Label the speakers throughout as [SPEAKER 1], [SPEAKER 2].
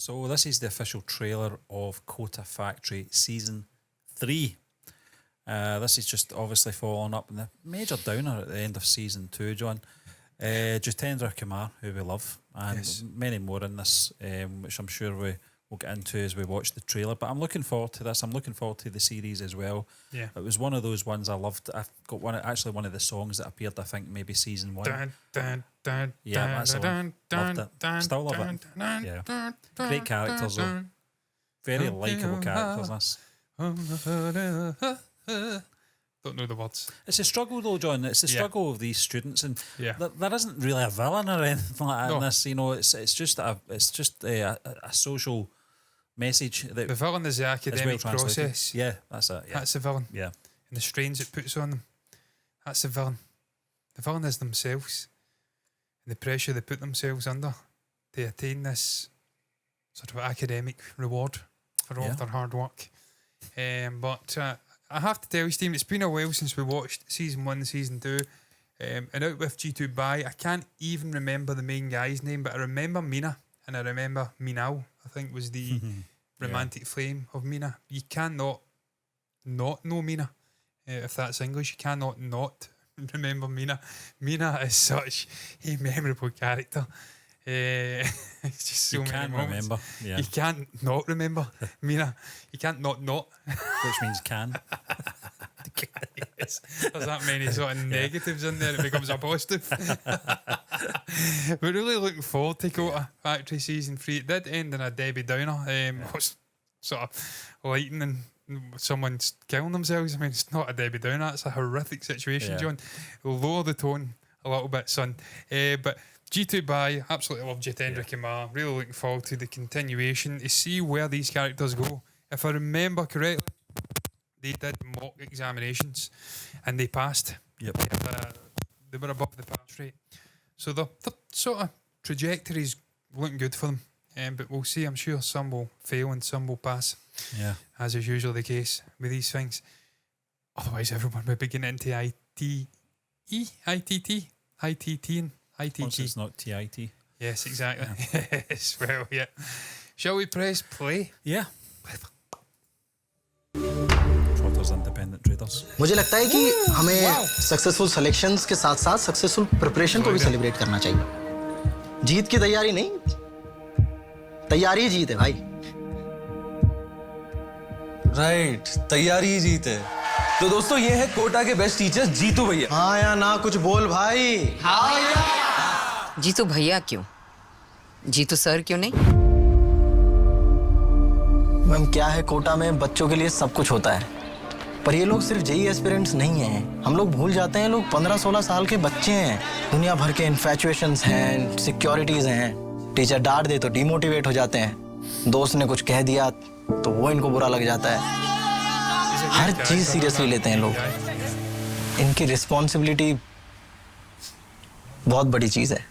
[SPEAKER 1] So this is the official trailer of Kota Factory Season 3. This is just obviously following up on the major downer at the end of Season 2, John. Jitendra Kumar, who we love, and many more in this, which I'm sure we'll get into as we watch the trailer. But I'm looking forward to this. I'm looking forward to the series as well. Yeah. It was one of those ones I loved. I've got one of the songs that appeared, I think, maybe Season 1. Yeah, that's the one. Loved it. Still love it. Yeah. Great characters, though. Very likeable characters, this.
[SPEAKER 2] Don't know the words.
[SPEAKER 1] It's a struggle, though, John. It's the struggle of these students, and there isn't really a villain or anything like that in this. You know, it's just a social message. That
[SPEAKER 2] the villain is the academic process.
[SPEAKER 1] Yeah, that's it. Yeah.
[SPEAKER 2] That's the villain.
[SPEAKER 1] Yeah,
[SPEAKER 2] and the strains it puts on them. That's the villain. The villain is themselves, and the pressure they put themselves under to attain this sort of academic reward for all their hard work. But I have to tell you, Steve, it's been a while since we watched Season 1, Season 2. And out with G2 Bai, I can't even remember the main guy's name, but I remember Meena, and I remember Meenal, I think was the romantic flame of Meena. You cannot not know Meena, if that's English. You cannot not remember Meena. Meena is such a memorable character. It's just so many moments.
[SPEAKER 1] Remember. Yeah.
[SPEAKER 2] You can't not remember Meena. You can't not. Which
[SPEAKER 1] means can.
[SPEAKER 2] Yes. There's that many sort of negatives in there, it becomes a positive. We're really looking forward to Kota Factory Season 3. It did end in a Debbie Downer. It was sort of lightning and someone's killing themselves. I mean, it's not a Debbie Downer, it's a horrific situation, John. Lower the tone a little bit, son. But G2 Bai, absolutely love Jitendra Kumar. Really looking forward to the continuation to see where these characters go. If I remember correctly, they did mock examinations and they passed.
[SPEAKER 1] Yep.
[SPEAKER 2] They were above the pass rate. So the sort of trajectory is looking good for them. But we'll see. I'm sure some will fail and some will pass.
[SPEAKER 1] Yeah.
[SPEAKER 2] As is usually the case with these things. Otherwise, everyone would be getting into ITT and ITT.
[SPEAKER 1] Once it's not TIT.
[SPEAKER 2] Yes, exactly. Yeah. Yes, well, yeah. Shall we press play?
[SPEAKER 1] Yeah. Trotters independent traders.
[SPEAKER 3] मुझे लगता है कि हमें successful selections के साथ-साथ successful preparation को भी celebrate करना चाहिए। जीत की तैयारी नहीं, तैयारी ही जीत है भाई।
[SPEAKER 4] राइट, तैयारी ही जीत है। तो दोस्तों ये है कोटा के बेस्ट टीचर्स जीतू भैया।
[SPEAKER 3] हाँ या ना कुछ बोल भाई। हाँ या।
[SPEAKER 5] जीतू भैया क्यों? जीतू सर क्यों नहीं?
[SPEAKER 3] मैम क्या है, कोटा में बच्चों के लिए सब कुछ होता है, पर ये लोग सिर्फ जेई एस्पिरेंट्स नहीं हैं। हम लोग भूल जाते हैं लोग 15-16 साल के बच्चे हैं। दुनिया भर के इन्फैचुएशंस हैं, सिक्योरिटीज हैं। टीचर डांट दे तो डिमोटिवेट हो जाते हैं। दोस्त ने कुछ कह दिया तो वो इनको बुरा लग जाता है। हर चीज सीरियसली लेते हैं लोग। इनकी रिस्पॉन्सिबिलिटी बहुत बड़ी चीज है।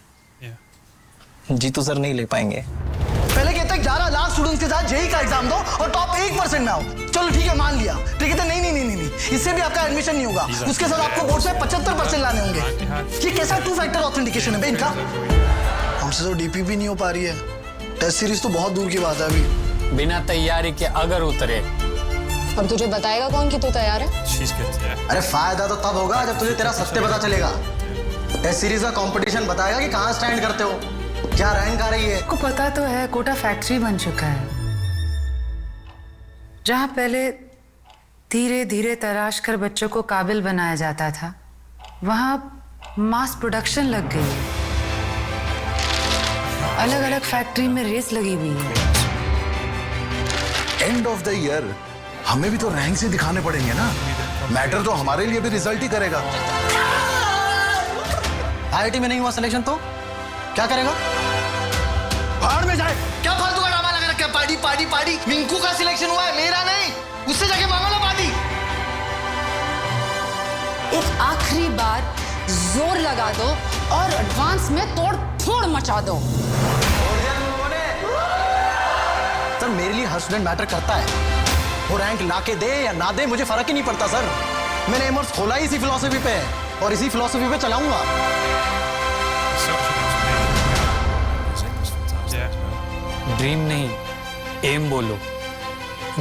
[SPEAKER 3] जीतू सर नहीं ले पाएंगे। पहले कहते हैं 11 लाख स्टूडेंट्स के साथ जेई का एग्जाम दो और टॉप 1% में आओ। चलो ठीक है, मान लिया। फिर कहते नहीं, इससे भी आपका एडमिशन नहीं होगा। उसके साथ आपको बोर्ड से 75% लाने होंगे। ये कैसा 2 फैक्टर ऑथेंटिकेशन है बे इनका? हमसे तो डीपी भी नहीं हो पा रही है। टेस्ट सीरीज तो बहुत दूर की बात है अभी।
[SPEAKER 6] बिना तैयारी के अगर उतरे,
[SPEAKER 7] अब तुझे बताएगा कौन कि तू तैयार है?
[SPEAKER 3] अरे फायदा तो तब होगा जब तुझे तेरा सत्य पता चलेगा। टेस्ट सीरीज का कंपटीशन बताएगा कि कहाँ स्टैंड करते हो, क्या रैंक आ रही है।
[SPEAKER 8] आपको पता तो है कोटा फैक्ट्री बन चुका है, जहाँ पहले धीरे धीरे तराश कर बच्चों को काबिल बनाया जाता था, वहाँ मास प्रोडक्शन लग गई है। अलग अलग फैक्ट्री में रेस लगी हुई है।
[SPEAKER 9] एंड ऑफ द ईयर हमें भी तो रैंक से दिखाने पड़ेंगे ना। मैटर तो हमारे लिए भी रिजल्ट ही करेगा।
[SPEAKER 3] आईआईटी में नहीं हुआ सिलेक्शन तो क्या करेगा? भाड़ में जाए। क्या फालतू का ड्रामा लगा रखा है? पार्टी। मिंकू का सिलेक्शन हुआ है, मेरा नहीं। उससे जाके मांगो ना पार्टी।
[SPEAKER 7] एक आखिरी बार जोर लगा दो और एडवांस में तोड़ फोड़ मचा दो।
[SPEAKER 3] सर मेरे लिए हर स्टूडेंट मैटर करता है। वो रैंक लाके दे या ना दे मुझे फर्क ही नहीं पड़ता सर। मैंने एमर्स खोला ही इसी फिलॉसफी पे और इसी फिलॉसफी पे चलाऊंगा।
[SPEAKER 6] ड्रीम नहीं एम बोलो।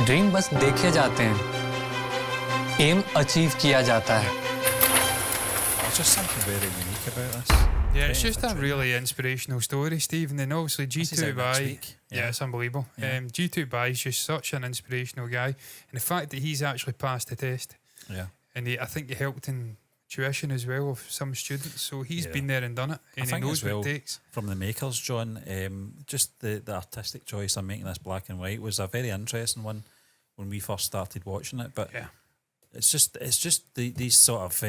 [SPEAKER 6] ड्रीम बस देखे जाते हैं, एम अचीव किया जाता है।
[SPEAKER 1] There's just something very unique about this.
[SPEAKER 2] Yeah, it's
[SPEAKER 1] Very
[SPEAKER 2] just a
[SPEAKER 1] different.
[SPEAKER 2] really inspirational story, Stephen. And obviously
[SPEAKER 1] This is
[SPEAKER 2] G2
[SPEAKER 1] out next
[SPEAKER 2] by,
[SPEAKER 1] week.
[SPEAKER 2] yeah, it's unbelievable.
[SPEAKER 1] Yeah.
[SPEAKER 2] G2 by is just such an inspirational guy, and the fact that he's actually passed the test,
[SPEAKER 1] Yeah.
[SPEAKER 2] and I think he helped in tuition as well of some students. So he's
[SPEAKER 1] Yeah.
[SPEAKER 2] been there and done it,
[SPEAKER 1] I
[SPEAKER 2] and he
[SPEAKER 1] think
[SPEAKER 2] knows
[SPEAKER 1] as
[SPEAKER 2] what
[SPEAKER 1] well,
[SPEAKER 2] it takes.
[SPEAKER 1] from the makers, John, just the artistic choice of making this black and white was a very interesting one when we first started watching it. But
[SPEAKER 2] Yeah.
[SPEAKER 1] it's just these sort of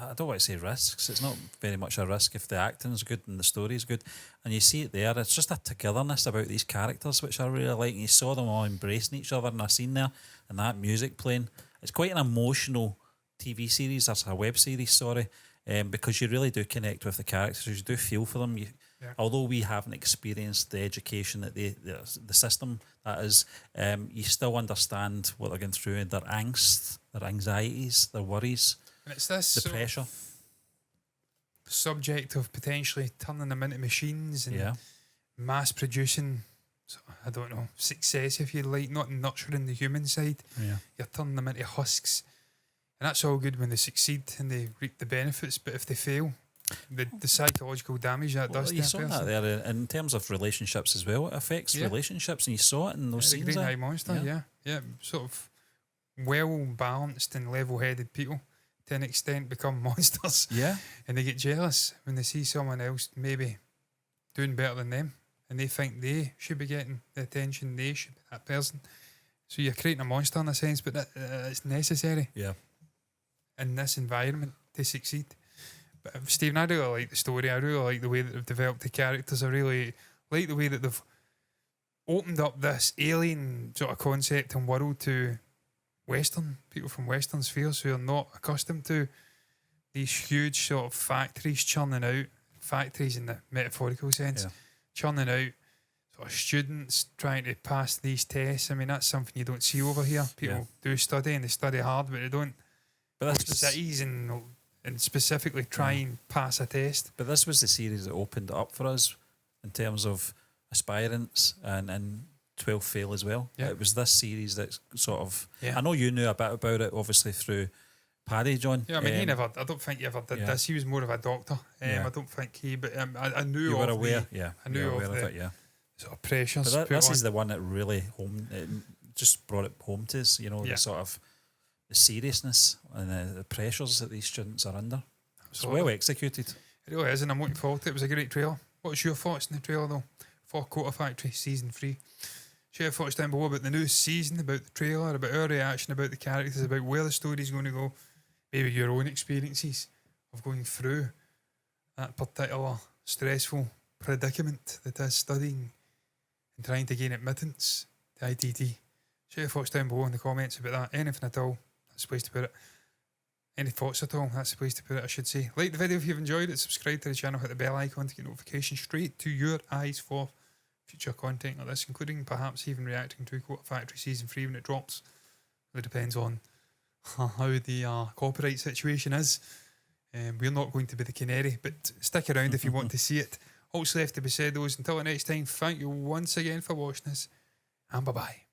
[SPEAKER 1] I don't want to say risks. It's not very much a risk if the acting's good and the story's good, and you see it there. It's just a togetherness about these characters which I really like. And you saw them all embracing each other in a scene there, and that music playing. It's quite an emotional TV series. That's a web series, sorry, because you really do connect with the characters. You do feel for them. Although we haven't experienced the education that the system that is, you still understand what they're going through and their angst, their anxieties, their worries.
[SPEAKER 2] And it's this
[SPEAKER 1] The
[SPEAKER 2] sort of
[SPEAKER 1] pressure.
[SPEAKER 2] subject of potentially turning them into machines and mass producing, I don't know, success, if you like, not nurturing the human side.
[SPEAKER 1] Yeah.
[SPEAKER 2] You're turning them into husks. And that's all good when they succeed and they reap the benefits, but if they fail, the psychological damage that does to
[SPEAKER 1] You
[SPEAKER 2] a
[SPEAKER 1] saw
[SPEAKER 2] person.
[SPEAKER 1] that there in terms of relationships as well. It affects relationships, and you saw it in those
[SPEAKER 2] The
[SPEAKER 1] scenes.
[SPEAKER 2] Green
[SPEAKER 1] there.
[SPEAKER 2] Eye Monster, yeah. Sort of well balanced and level headed people to an extent become monsters.
[SPEAKER 1] Yeah.
[SPEAKER 2] And they get jealous when they see someone else maybe doing better than them, and they think they should be getting the attention, they should be that person. So you're creating a monster in a sense, but it's necessary in this environment to succeed. But Stephen, I really like the story. I really like the way that they've developed the characters. I really like the way that they've opened up this alien sort of concept and world to Western people from Western spheres who are not accustomed to these huge sort of factories churning out, factories in the metaphorical sense, churning out sort of students trying to pass these tests. I mean, that's something you don't see over here. People do study and they study hard, but they don't
[SPEAKER 1] But
[SPEAKER 2] go to cities and specifically try and pass a test.
[SPEAKER 1] But this was the series that opened it up for us in terms of aspirants and 12 fail as well.
[SPEAKER 2] Yeah.
[SPEAKER 1] It was this series that sort of...
[SPEAKER 2] Yeah.
[SPEAKER 1] I know you knew a bit about it, obviously, through Paddy, John.
[SPEAKER 2] Yeah, I mean, I don't think he ever did this. He was more of a doctor. I don't think but I knew
[SPEAKER 1] You were
[SPEAKER 2] of
[SPEAKER 1] aware,
[SPEAKER 2] I knew
[SPEAKER 1] you were
[SPEAKER 2] of
[SPEAKER 1] aware
[SPEAKER 2] the
[SPEAKER 1] it, yeah.
[SPEAKER 2] sort of pressures.
[SPEAKER 1] But
[SPEAKER 2] put
[SPEAKER 1] this
[SPEAKER 2] on.
[SPEAKER 1] is the one that really just brought it home to us, the sort of the seriousness and the pressures that these students are under. It's well executed.
[SPEAKER 2] It really is, and I'm looking forward to it. It was a great trailer. What's your thoughts on the trailer, though, for Kota Factory Season 3? Share your thoughts down below about the new season, about the trailer, about our reaction, about the characters, about where the story's going to go, maybe your own experiences of going through that particular stressful predicament that is studying and trying to gain admittance to ITT. Share your thoughts down below in the comments about that. Anything at all, that's the place to put it. Any thoughts at all, that's the place to put it, I should say. Like the video if you've enjoyed it, subscribe to the channel, hit the bell icon to get notifications straight to your eyes for future content like this, including perhaps even reacting to Kota Factory Season 3 when it drops. It depends on how the copyright situation is. We're not going to be the canary, but stick around if you want to see it. Also left to be said, those until the next time, thank you once again for watching us, and bye-bye.